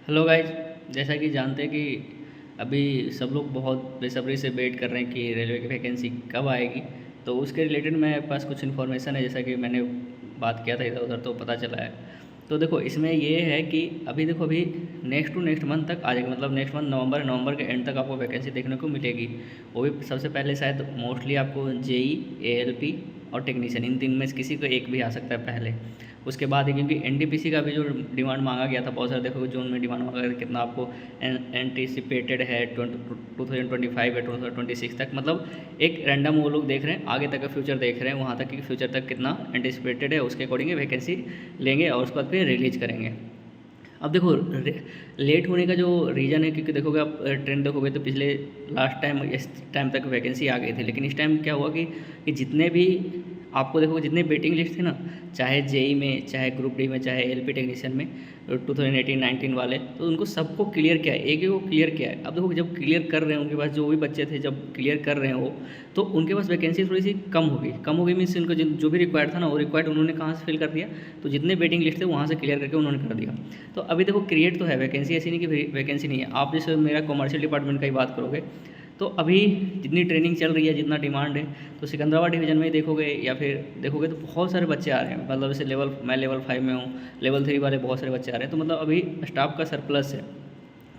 Hello guys. जैसा कि जानते हैं कि अभी सब लोग बहुत बेसब्री से वेट कर रहे हैं कि रेलवे की वैकेंसी कब आएगी। तो उसके रिलेटेड मेरे पास कुछ इन्फॉर्मेशन है, जैसा कि मैंने बात किया था इधर उधर तो पता चला है। तो देखो इसमें ये है कि अभी नेक्स्ट टू नेक्स्ट मंथ तक आ जाएगी, मतलब नेक्स्ट मंथ नवंबर के एंड तक आपको वैकेंसी देखने को मिलेगी। वो भी सबसे पहले शायद मोस्टली आपको जेई, एएलपी और टेक्नीशियन, इन तीन में से किसी को एक भी आ सकता है पहले। उसके बाद है क्योंकि एनटीपीसी का भी जो डिमांड मांगा गया था, बहुत सारे देखो जून में डिमांड मांगा गया था, कितना आपको एंटिसिपेटेड है 2025 या 2026 तक, मतलब एक रैंडम वो लोग देख रहे हैं, आगे तक का फ्यूचर देख रहे हैं, वहाँ तक कि फ्यूचर तक कितना एंटिसिपेटेड है उसके अकॉर्डिंग वैकेंसी लेंगे और उसके बाद फिर रिलीज करेंगे। अब देखो लेट होने का जो रीज़न है, क्योंकि देखोगे आप ट्रेंड देखोगे तो पिछले लास्ट टाइम इस टाइम तक वैकेंसी आ गई थी, लेकिन इस टाइम क्या हुआ कि जितने भी आपको देखोगे जितने वेटिंग लिस्ट थे ना, चाहे जेई में, चाहे ग्रुप डी में, चाहे एलपी टेक्नीशियन में 2018-19 वाले, तो उनको सबको क्लियर किया है, एक एक को क्लियर किया है। अब देखो जब क्लियर कर रहे हैं उनके पास जो भी बच्चे थे, जब क्लियर कर रहे हैं वो, तो उनके पास वैकेंसी थोड़ी सी कम हो गई मीन्स उनको जो भी रिक्वायर्ड था ना, वो रिक्वायर्ड उन्होंने कहाँ से फिल कर दिया, तो जितने वेटिंग लिस्ट थे वहाँ से क्लियर करके उन्होंने कर दिया। तो अभी देखो क्रिएट तो है वैकेंसी, ऐसी नहीं कि वैकेंसी नहीं है। आप जैसे मेरा कॉमर्शियल डिपार्टमेंट का ही बात करोगे तो अभी जितनी ट्रेनिंग चल रही है, जितना डिमांड है, तो सिकंदराबाद डिवीज़न में ही देखोगे या फिर देखोगे तो बहुत सारे बच्चे आ रहे हैं। मतलब जैसे मैं लेवल 5 में हूँ, लेवल 3 वाले बहुत सारे बच्चे आ रहे हैं, तो मतलब अभी स्टाफ का सरप्लस है।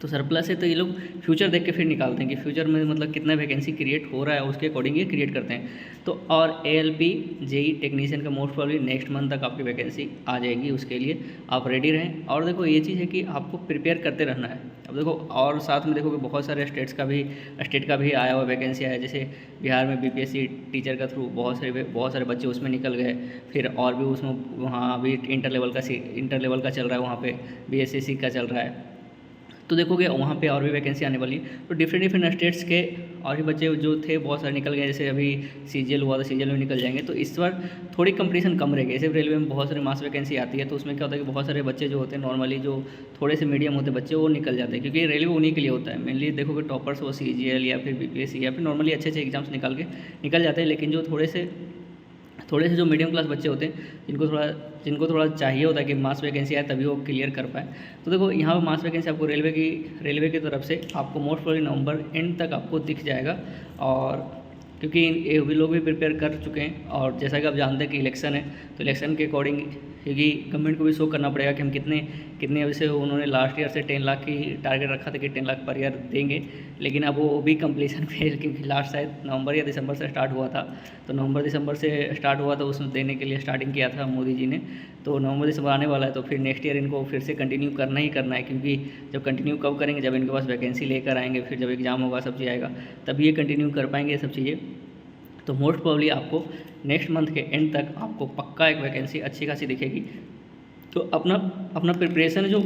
तो सरप्लस है तो ये लोग फ्यूचर देख के फिर निकालते हैं कि फ्यूचर में मतलब कितना वैकेंसी क्रिएट हो रहा है, उसके अकॉर्डिंग ये क्रिएट करते हैं। तो और एएलपी जेई टेक्नीशियन का मोस्ट प्रॉब्ली नेक्स्ट मंथ तक आपकी वैकेंसी आ जाएगी, उसके लिए आप रेडी रहें। और देखो ये चीज़ है कि आपको प्रिपेयर करते रहना है। अब देखो और साथ में देखोगे बहुत सारे स्टेट का भी आया हुआ वैकेंसी आया, जैसे बिहार में बीपीएससी टीचर का थ्रू बहुत सारे बच्चे उसमें निकल गए। फिर और भी उसमें वहाँ अभी इंटर लेवल का चल रहा है, वहाँ पे बीएसएससी का चल रहा है। तो देखोगे वहाँ पे और भी वैकेंसी आने वाली है। तो डिफरेंट स्टेट्स के और भी बच्चे जो थे बहुत सारे निकल गए, जैसे अभी सीजीएल हुआ था, सीजीएल में निकल जाएंगे। तो इस बार थोड़ी कंपटीशन कम रहेगी। जैसे रेलवे में बहुत सारे मास वैकेंसी आती है, तो उसमें क्या होता है कि बहुत सारे बच्चे जो होते हैं नॉर्मली जो थोड़े से मीडियम होते हैं बच्चे, वो निकल जाते हैं, क्योंकि रेलवे उन्हीं के लिए होता है मेनली। देखोगे टॉपर्स वो सीजीएल या फिर बीपीएससी या फिर नॉर्मली अच्छे एग्जाम्स निकल जाते हैं, लेकिन जो थोड़े से जो मीडियम क्लास बच्चे होते हैं, जिनको थोड़ा चाहिए होता है कि मास वैकेंसी आए तभी वो क्लियर कर पाए। तो देखो यहाँ पर मास वैकेंसी आपको रेलवे की तरफ से आपको मोस्ट प्रोबेबली नवंबर एंड तक आपको दिख जाएगा। और क्योंकि ये भी लोग भी प्रिपेयर कर चुके हैं, और जैसा कि आप जानते हैं कि इलेक्शन है, तो इलेक्शन के अकॉर्डिंग क्योंकि गवर्नमेंट को भी शो करना पड़ेगा कि हम कितने वैसे उन्होंने लास्ट ईयर से 10 लाख की टारगेट रखा था कि 10 लाख पर ईयर देंगे, लेकिन अब वो भी कंप्लीसन पे है, क्योंकि लास्ट शायद नवंबर या दिसंबर से स्टार्ट हुआ था। तो नवंबर दिसंबर से स्टार्ट हुआ था, उसमें देने के लिए स्टार्टिंग किया था मोदी जी ने। तो नवंबर दिसंबर आने वाला है, तो फिर नेक्स्ट ईयर इनको फिर से कंटिन्यू करना ही करना है, क्योंकि जब कंटिन्यू कब करेंगे, जब इनके पास वैकेंसी लेकर आएंगे, फिर जब एग्ज़ाम होगा सब चीज़ आएगा, तभी ये कंटिन्यू कर पाएंगे ये सब चीज़ें। तो मोस्ट प्रोबेबली आपको नेक्स्ट मंथ के एंड तक आपको पक्का एक वैकेंसी अच्छी खासी दिखेगी। तो अपना प्रिपरेशन जो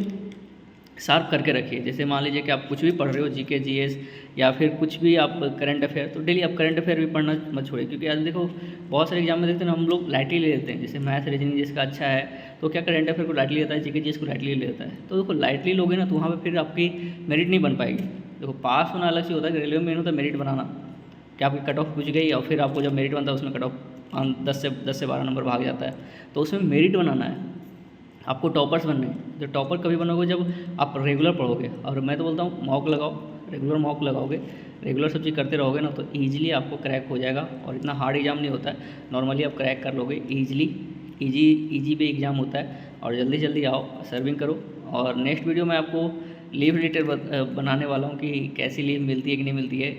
शार्प करके रखिए। जैसे मान लीजिए कि आप कुछ भी पढ़ रहे हो, जीके जीएस या फिर कुछ भी आप करंट अफेयर, तो डेली आप करंट अफेयर भी पढ़ना मत छोड़िए, क्योंकि आज देखो बहुत सारे एग्जाम में देखते हैं ना, हम लोग लाइटली ले लेते हैं। जैसे मैथ रीजनिंग जिसका अच्छा है तो क्या करंट अफेयर को लाइटली लेता है, जीके जीएस को लाइटली ले लेता है। तो देखो लाइटली लोगे ना तो वहाँ पर फिर आपकी मेरिट नहीं बन पाएगी। देखो पास होना अलग से होता है, रेलवे में मेन होता है मेरिट बनाना, कि आपकी कट ऑफ पूछ गई और फिर आपको जब मेरिट बनता है उसमें कट ऑफ 10 से 12 नंबर भाग जाता है। तो उसमें मेरिट बनाना है, आपको टॉपर्स बनने हैं। जो टॉपर कभी बनोगे जब आप रेगुलर पढ़ोगे, और मैं तो बोलता हूँ मॉक लगाओ, रेगुलर मॉक लगाओगे, रेगुलर सब चीज़ करते रहोगे ना, तो ईजिली आपको क्रैक हो जाएगा। और इतना हार्ड एग्जाम नहीं होता है, नॉर्मली आप क्रैक कर लोगे ईजिली। ईजी पे एग्ज़ाम होता है। और जल्दी जल्दी आओ, सर्विंग करो। और नेक्स्ट वीडियो में आपको लीव रिलेटेड बनाने वाला हूँ कि कैसी लीव मिलती है कि नहीं मिलती है,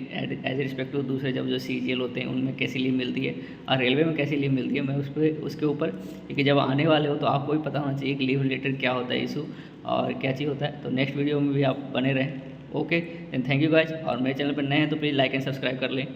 एज रिस्पेक्ट टू दूसरे जब जो सीजीएल होते हैं उनमें कैसी लीव मिलती है और रेलवे में कैसी लीव मिलती है। मैं उसके ऊपर, क्योंकि जब आने वाले हो तो आपको भी पता होना चाहिए कि लीव रिलेटेड क्या होता है इशू और क्या चीज़ होता है। तो नेक्स्ट वीडियो में भी आप बने रहें। Okay then, thank you guys. और मेरे चैनल पर नए हैं तो प्लीज़ लाइक एंड सब्सक्राइब कर लें।